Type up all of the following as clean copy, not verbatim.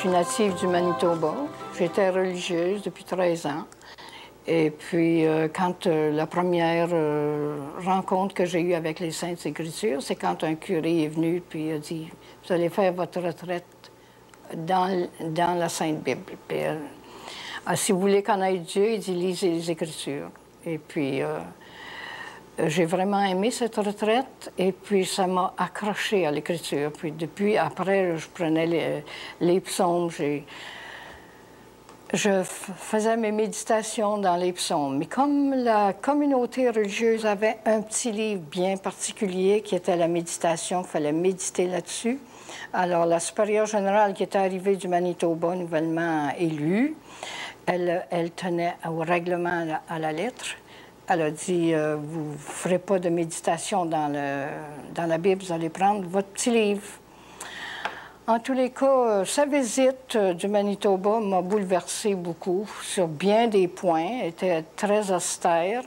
suis native du Manitoba. J'étais religieuse depuis 13 ans. Et puis, quand la première rencontre que j'ai eue avec les Saintes Écritures, c'est quand un curé est venu puis a dit « Vous allez faire votre retraite dans la Sainte Bible. » Puis, si vous voulez connaître Dieu, il dit « Lisez les Écritures. » Et puis, j'ai vraiment aimé cette retraite et puis ça m'a accroché à l'Écriture. Puis depuis, après, je prenais les psaumes, je faisais mes méditations dans les psaumes. Mais comme la communauté religieuse avait un petit livre bien particulier qui était la méditation, il fallait méditer là-dessus. Alors, la supérieure générale qui était arrivée du Manitoba, nouvellement élue, elle tenait au règlement à la lettre. Elle a dit, vous ne ferez pas de méditation dans la Bible, vous allez prendre votre petit livre. En tous les cas, sa visite du Manitoba m'a bouleversée beaucoup sur bien des points. Elle était très austère.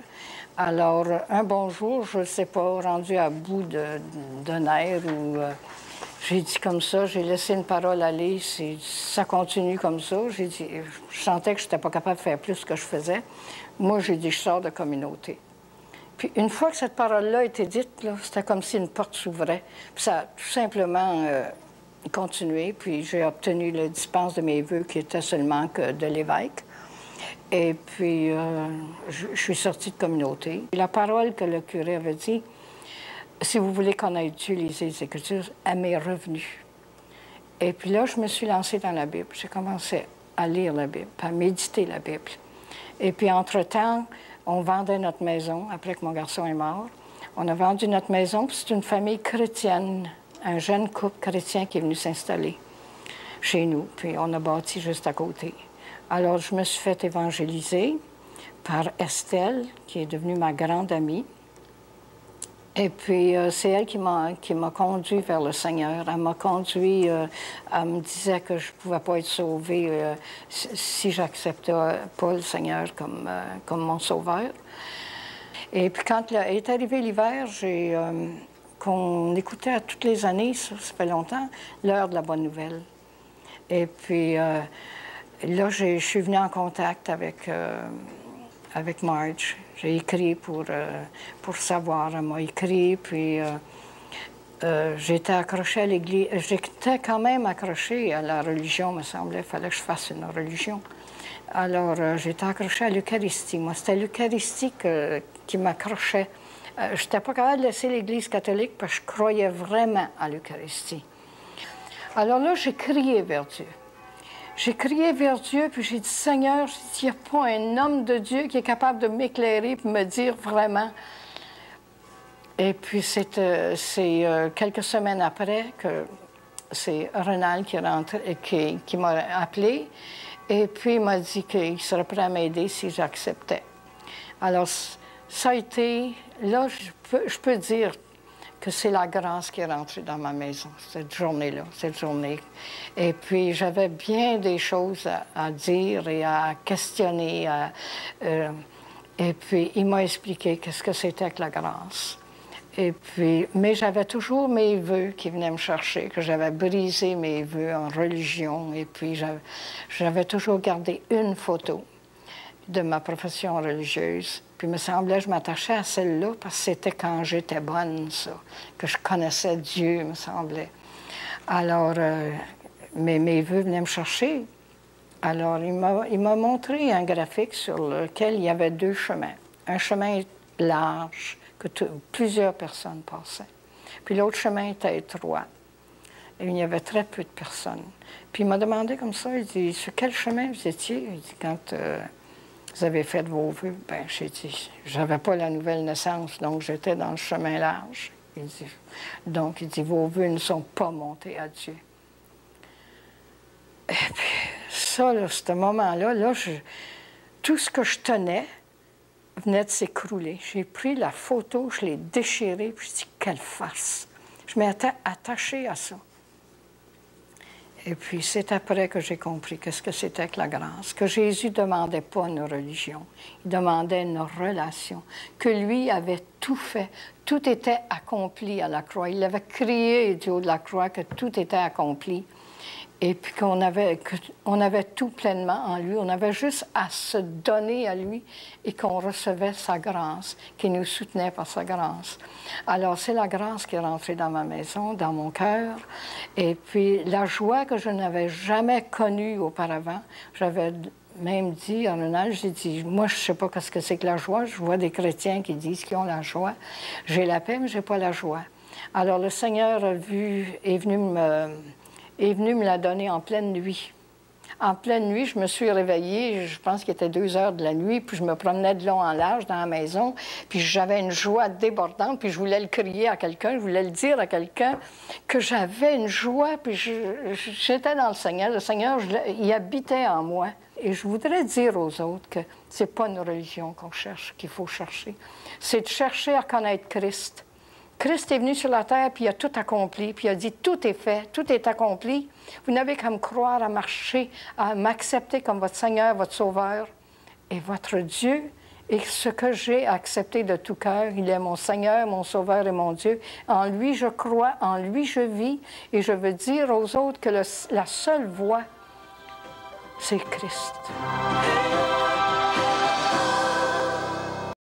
Alors, un bon jour, je ne sais pas, rendu à bout de nerfs, où j'ai dit comme ça, j'ai laissé une parole aller, ça continue comme ça. J'ai dit, je sentais que je n'étais pas capable de faire plus que je faisais. Moi, j'ai dit, je sors de communauté. Puis, une fois que cette parole-là a été dite, c'était comme si une porte s'ouvrait. Puis ça a tout simplement continué. Puis, j'ai obtenu le dispense de mes vœux qui était seulement que de l'évêque. Et puis, je suis sortie de communauté. La parole que le curé avait dit, si vous voulez connaître Dieu, lisez les Écritures, elle m'est revenue. Et puis là, je me suis lancée dans la Bible. J'ai commencé à lire la Bible, à méditer la Bible. Et puis, entre-temps, on vendait notre maison, après que mon garçon est mort. On a vendu notre maison, puis c'est une famille chrétienne, un jeune couple chrétien qui est venu s'installer chez nous. Puis on a bâti juste à côté. Alors, je me suis fait évangéliser par Estelle, qui est devenue ma grande amie. Et puis, c'est elle qui m'a conduit vers le Seigneur. Elle m'a conduit, elle me disait que je ne pouvais pas être sauvée si j'acceptais pas le Seigneur comme mon sauveur. Et puis, quand est arrivé l'hiver, qu'on écoutait toutes les années, ça fait longtemps, l'heure de la bonne nouvelle. Et puis, là, je suis venue en contact avec Marge. J'ai écrit pour savoir. Elle m'a écrit, puis j'étais accrochée à l'Église. J'étais quand même accrochée à la religion, me semblait. Il fallait que je fasse une religion. Alors, j'étais accrochée à l'Eucharistie. Moi, c'était l'Eucharistie qui m'accrochait. Je n'étais pas capable de laisser l'Église catholique parce que je croyais vraiment à l'Eucharistie. Alors là, j'ai crié vers Dieu. J'ai crié vers Dieu, puis j'ai dit, Seigneur, il n'y a pas un homme de Dieu qui est capable de m'éclairer et me dire vraiment. Et puis, c'est quelques semaines après que c'est Renal qui est rentré, qui m'a appelé, et puis il m'a dit qu'il serait prêt à m'aider si j'acceptais. Alors, ça a été, là, je peux dire que c'est la grâce qui est rentrée dans ma maison, cette journée-là, cette journée. Et puis, j'avais bien des choses à dire et à questionner. Et puis, il m'a expliqué qu'est-ce que c'était que la grâce. Et puis, mais j'avais toujours mes vœux qui venaient me chercher, que j'avais brisé mes vœux en religion. Et puis, j'avais toujours gardé une photo de ma profession religieuse. Puis il me semblait que je m'attachais à celle-là parce que c'était quand j'étais bonne, ça, que je connaissais Dieu, me semblait. Alors, mes vœux venaient me chercher. Alors, il m'a montré un graphique sur lequel il y avait deux chemins. Un chemin large, que plusieurs personnes passaient. Puis l'autre chemin était étroit. Et il y avait très peu de personnes. Puis il m'a demandé comme ça, il dit, sur quel chemin vous étiez? Il dit, quand vous avez fait vos vœux, bien, j'ai dit, j'avais pas la nouvelle naissance, donc j'étais dans le chemin large. Donc, il dit, vos vœux ne sont pas montés à Dieu. Et puis, ça, là, ce moment-là, tout ce que je tenais venait de s'écrouler. J'ai pris la photo, je l'ai déchirée, puis je dis, quelle farce! Je m'étais attachée à ça. Et puis, c'est après que j'ai compris qu'est-ce que c'était que la grâce, que Jésus ne demandait pas une religion, il demandait une relation, que lui avait tout fait, tout était accompli à la croix. Il avait crié du haut de la croix que tout était accompli. et puis qu'on avait tout pleinement en lui. On avait juste à se donner à lui et qu'on recevait sa grâce, qui nous soutenait par sa grâce. Alors, c'est la grâce qui est rentrée dans ma maison, dans mon cœur, et puis la joie que je n'avais jamais connue auparavant. J'avais même dit à un âge, j'ai dit, moi, je ne sais pas ce que c'est que la joie. Je vois des chrétiens qui disent qu'ils ont la joie. J'ai la paix, mais je n'ai pas la joie. Alors, le Seigneur est venu me la donner en pleine nuit. En pleine nuit, je me suis réveillée, je pense qu'il était 2 heures de la nuit, puis je me promenais de long en large dans la maison, puis j'avais une joie débordante, puis je voulais le crier à quelqu'un, je voulais le dire à quelqu'un que j'avais une joie, puis j'étais dans le Seigneur, il habitait en moi. Et je voudrais dire aux autres que c'est pas une religion qu'on cherche, qu'il faut chercher. C'est de chercher à connaître Christ. Christ est venu sur la terre, puis il a tout accompli, puis il a dit, tout est fait, tout est accompli. Vous n'avez qu'à me croire, à marcher, à m'accepter comme votre Seigneur, votre Sauveur et votre Dieu. Et ce que j'ai accepté de tout cœur, il est mon Seigneur, mon Sauveur et mon Dieu. En lui je crois, en lui je vis, et je veux dire aux autres que la seule voie, c'est Christ.